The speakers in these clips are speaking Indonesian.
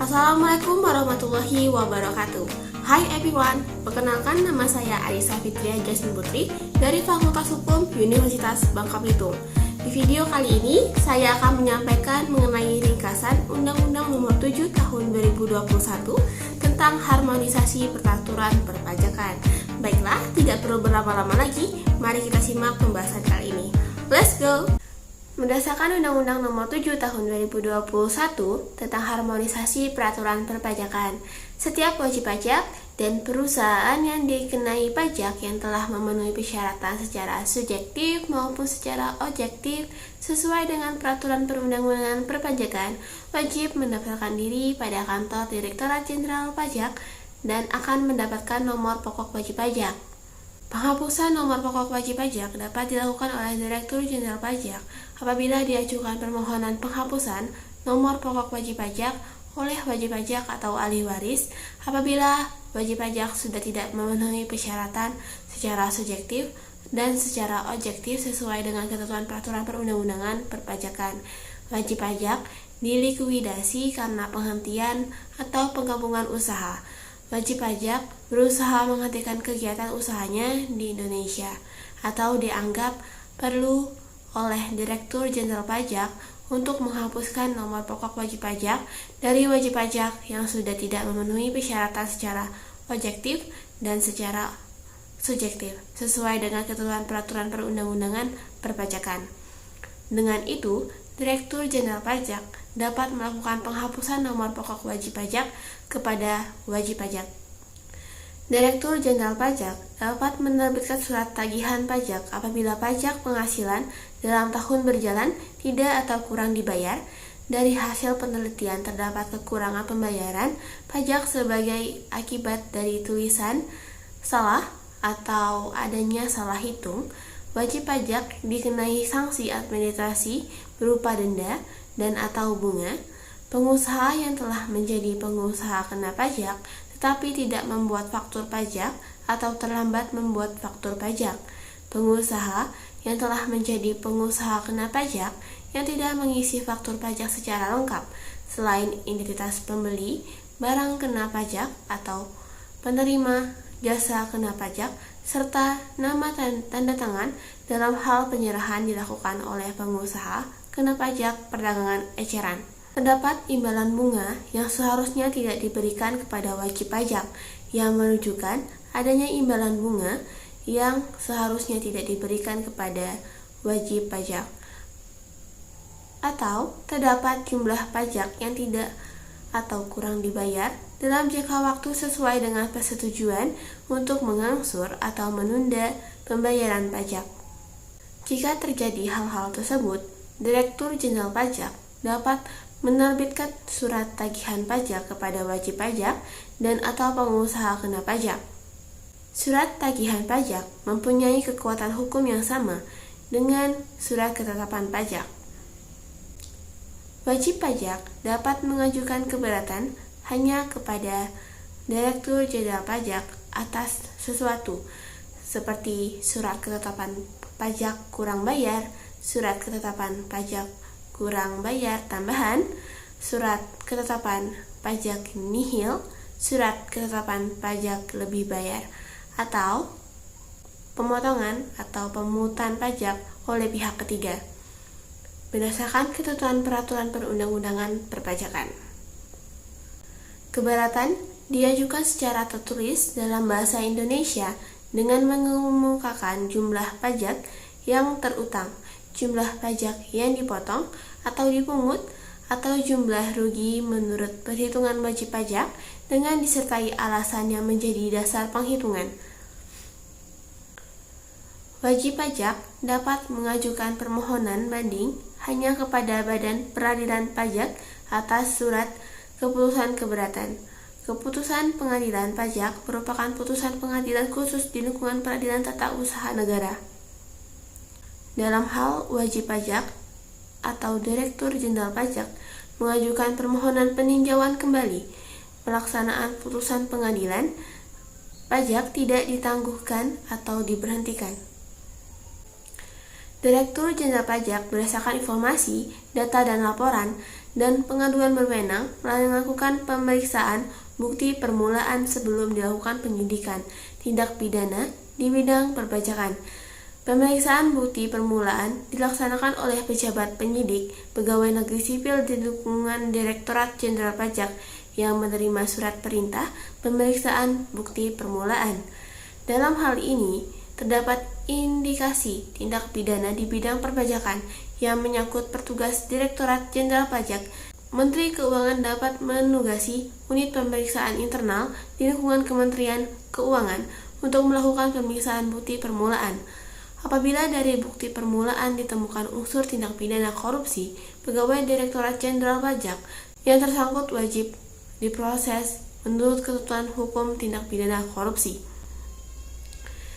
Assalamualaikum warahmatullahi wabarakatuh. Hai everyone, perkenalkan nama saya Arisa Fitria Jasmine Putri dari Fakultas Hukum Universitas Bangka Belitung. Di video kali ini, saya akan menyampaikan mengenai ringkasan Undang-Undang Nomor 7 Tahun 2021 tentang harmonisasi peraturan perpajakan. Baiklah, tidak perlu berlama-lama lagi, mari kita simak pembahasan kali ini. Let's go! Berdasarkan Undang-Undang Nomor 7 Tahun 2021 tentang harmonisasi peraturan perpajakan, setiap wajib pajak dan perusahaan yang dikenai pajak yang telah memenuhi persyaratan secara subjektif maupun secara objektif sesuai dengan peraturan perundang-undangan perpajakan wajib mendaftarkan diri pada kantor Direktorat Jenderal Pajak dan akan mendapatkan nomor pokok wajib pajak. Penghapusan nomor pokok wajib pajak dapat dilakukan oleh Direktur Jenderal Pajak apabila diajukan permohonan penghapusan nomor pokok wajib pajak oleh wajib pajak atau ahli waris apabila wajib pajak sudah tidak memenuhi persyaratan secara subjektif dan secara objektif sesuai dengan ketentuan peraturan perundang-undangan perpajakan. Wajib pajak dilikuidasi karena penghentian atau penggabungan usaha. Wajib pajak berusaha menghentikan kegiatan usahanya di Indonesia atau dianggap perlu oleh Direktur Jenderal Pajak untuk menghapuskan nomor pokok wajib pajak dari wajib pajak yang sudah tidak memenuhi persyaratan secara objektif dan secara subjektif sesuai dengan ketentuan peraturan perundang-undangan perpajakan. Dengan itu, Direktur Jenderal Pajak dapat melakukan penghapusan nomor pokok wajib pajak kepada wajib pajak. Direktur Jenderal Pajak dapat menerbitkan surat tagihan pajak apabila pajak penghasilan dalam tahun berjalan tidak atau kurang dibayar. Dari hasil penelitian terdapat kekurangan pembayaran pajak sebagai akibat dari tulisan salah atau adanya salah hitung. Wajib pajak dikenai sanksi administrasi berupa denda dan atau bunga. Pengusaha yang telah menjadi pengusaha kena pajak tetapi tidak membuat faktur pajak atau terlambat membuat faktur pajak. Pengusaha yang telah menjadi pengusaha kena pajak yang tidak mengisi faktur pajak secara lengkap selain identitas pembeli, barang kena pajak atau penerima jasa kena pajak serta nama tanda tangan dalam hal penyerahan dilakukan oleh pengusaha kena pajak perdagangan eceran. Terdapat imbalan bunga yang seharusnya tidak diberikan kepada wajib pajak yang menunjukkan adanya imbalan bunga yang seharusnya tidak diberikan kepada wajib pajak. Atau terdapat jumlah pajak yang tidak atau kurang dibayar dalam jangka waktu sesuai dengan persetujuan untuk mengangsur atau menunda pembayaran pajak. Jika terjadi hal-hal tersebut, Direktur Jenderal Pajak dapat menerbitkan surat tagihan pajak kepada wajib pajak dan atau pengusaha kena pajak. Surat tagihan pajak mempunyai kekuatan hukum yang sama dengan surat ketetapan pajak. Wajib pajak dapat mengajukan keberatan hanya kepada Direktur Jenderal Pajak atas sesuatu seperti surat ketetapan pajak kurang bayar, surat ketetapan pajak kurang bayar tambahan, surat ketetapan pajak nihil, surat ketetapan pajak lebih bayar, atau pemotongan atau pemungutan pajak oleh pihak ketiga berdasarkan ketentuan peraturan perundang-undangan perpajakan. Keberatan diajukan secara tertulis dalam bahasa Indonesia dengan mengemukakan jumlah pajak yang terutang, jumlah pajak yang dipotong atau dipungut, atau jumlah rugi menurut perhitungan wajib pajak dengan disertai alasan yang menjadi dasar penghitungan. Wajib pajak dapat mengajukan permohonan banding hanya kepada Badan Peradilan Pajak atas surat keputusan keberatan. Keputusan pengadilan pajak merupakan putusan pengadilan khusus di lingkungan peradilan tata usaha negara. Dalam hal wajib pajak atau Direktur Jenderal Pajak mengajukan permohonan peninjauan kembali, pelaksanaan putusan pengadilan pajak tidak ditangguhkan atau diberhentikan. Direktur Jenderal Pajak berdasarkan informasi, data, dan laporan dan pengaduan berwenang melakukan pemeriksaan bukti permulaan sebelum dilakukan penyidikan tindak pidana di bidang perpajakan. Pemeriksaan bukti permulaan dilaksanakan oleh pejabat penyidik, pegawai negeri sipil di lingkungan Direktorat Jenderal Pajak yang menerima surat perintah pemeriksaan bukti permulaan. Dalam hal ini, terdapat indikasi tindak pidana di bidang perpajakan yang menyangkut petugas Direktorat Jenderal Pajak. Menteri Keuangan dapat menugasi unit pemeriksaan internal di lingkungan Kementerian Keuangan untuk melakukan pemeriksaan bukti permulaan. Apabila dari bukti permulaan ditemukan unsur tindak pidana korupsi, pegawai Direktorat Jenderal Pajak yang tersangkut wajib diproses menurut ketentuan hukum tindak pidana korupsi.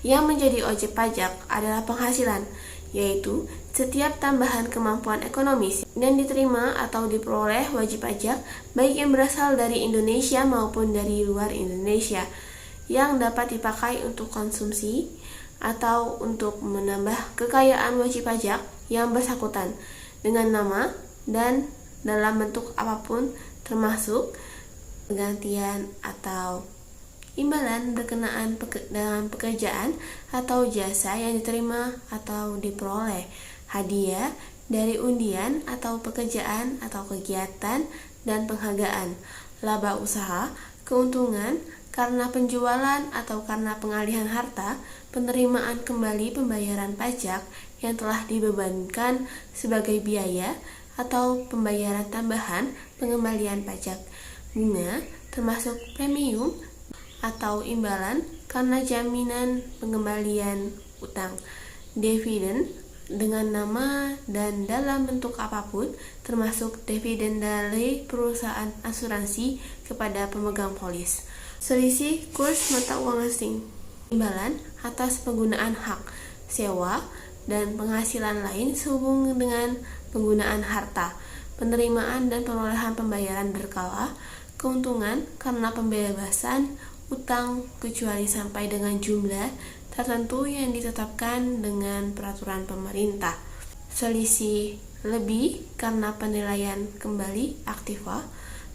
Yang menjadi objek pajak adalah penghasilan, yaitu setiap tambahan kemampuan ekonomis yang diterima atau diperoleh wajib pajak, baik yang berasal dari Indonesia maupun dari luar Indonesia, yang dapat dipakai untuk konsumsi atau untuk menambah kekayaan wajib pajak yang bersangkutan dengan nama dan dalam bentuk apapun, termasuk penggantian atau imbalan berkenaan dalam pekerjaan atau jasa yang diterima atau diperoleh, hadiah dari undian atau pekerjaan atau kegiatan dan penghargaan, laba usaha, keuntungan karena penjualan atau karena pengalihan harta, penerimaan kembali pembayaran pajak yang telah dibebankan sebagai biaya atau pembayaran tambahan pengembalian pajak, bunga termasuk premium atau imbalan karena jaminan pengembalian utang, dividen dengan nama dan dalam bentuk apapun, termasuk dividen dari perusahaan asuransi kepada pemegang polis, selisih kurs mata uang asing, imbalan atas penggunaan hak, sewa, dan penghasilan lain sehubungan dengan penggunaan harta, penerimaan dan perolehan pembayaran berkala, keuntungan karena pembebasan utang kecuali sampai dengan jumlah tertentu yang ditetapkan dengan peraturan pemerintah, selisih lebih karena penilaian kembali aktiva,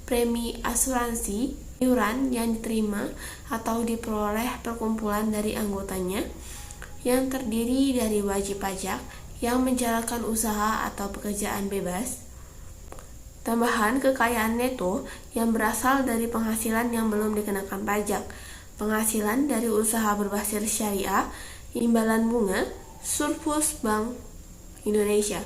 premi asuransi, iuran yang diterima atau diperoleh perkumpulan dari anggotanya yang terdiri dari wajib pajak yang menjalankan usaha atau pekerjaan bebas, tambahan kekayaan neto yang berasal dari penghasilan yang belum dikenakan pajak, penghasilan dari usaha berbasis syariah, imbalan bunga, surplus Bank Indonesia.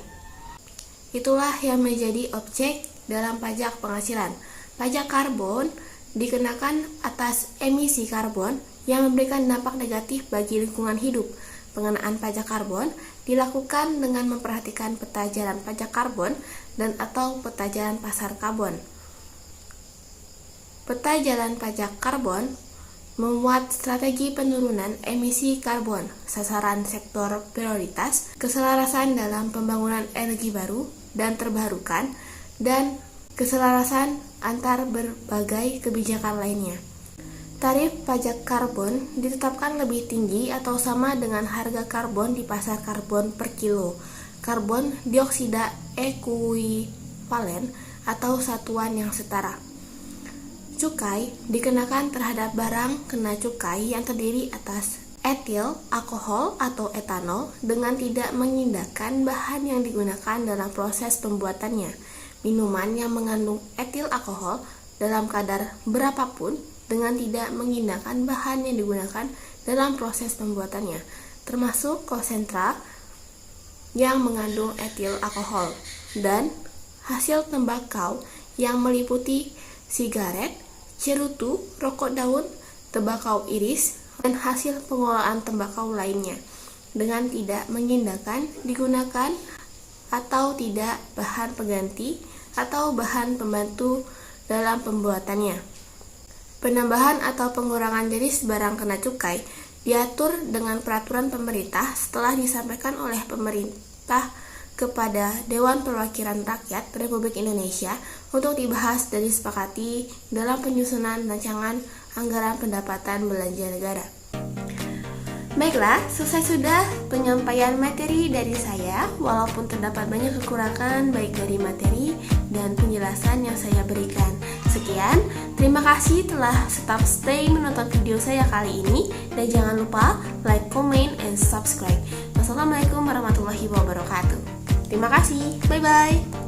Itulah yang menjadi objek dalam pajak penghasilan. Pajak karbon dikenakan atas emisi karbon yang memberikan dampak negatif bagi lingkungan hidup. Pengenaan pajak karbon dilakukan dengan memperhatikan peta jalan pajak karbon dan atau peta jalan pasar karbon. Peta jalan pajak karbon memuat strategi penurunan emisi karbon, sasaran sektor prioritas, keselarasan dalam pembangunan energi baru dan terbarukan, dan keselarasan antar berbagai kebijakan lainnya. Tarif pajak karbon ditetapkan lebih tinggi atau sama dengan harga karbon di pasar karbon per kilo karbon dioksida ekuivalen atau satuan yang setara. Cukai dikenakan terhadap barang kena cukai yang terdiri atas etil alkohol atau etanol dengan tidak mengindahkan bahan yang digunakan dalam proses pembuatannya. Minuman yang mengandung etil alkohol dalam kadar berapapun dengan tidak mengindahkan bahan yang digunakan dalam proses pembuatannya, termasuk konsentrat yang mengandung etil alkohol, dan hasil tembakau yang meliputi sigaret, cerutu, rokok daun, tembakau iris, dan hasil pengolahan tembakau lainnya, dengan tidak mengindahkan digunakan atau tidak bahan pengganti atau bahan pembantu dalam pembuatannya. Penambahan atau pengurangan jenis barang kena cukai diatur dengan peraturan pemerintah setelah disampaikan oleh pemerintah kepada Dewan Perwakilan Rakyat Republik Indonesia untuk dibahas dan disepakati dalam penyusunan rancangan anggaran pendapatan belanja negara. Baiklah, selesai sudah penyampaian materi dari saya. Walaupun terdapat banyak kekurangan baik dari materi dan penjelasan yang saya berikan. Sekian, terima kasih telah tetap stay menonton video saya kali ini. Dan jangan lupa like, comment, and subscribe. Wassalamualaikum warahmatullahi wabarakatuh. Terima kasih, bye-bye.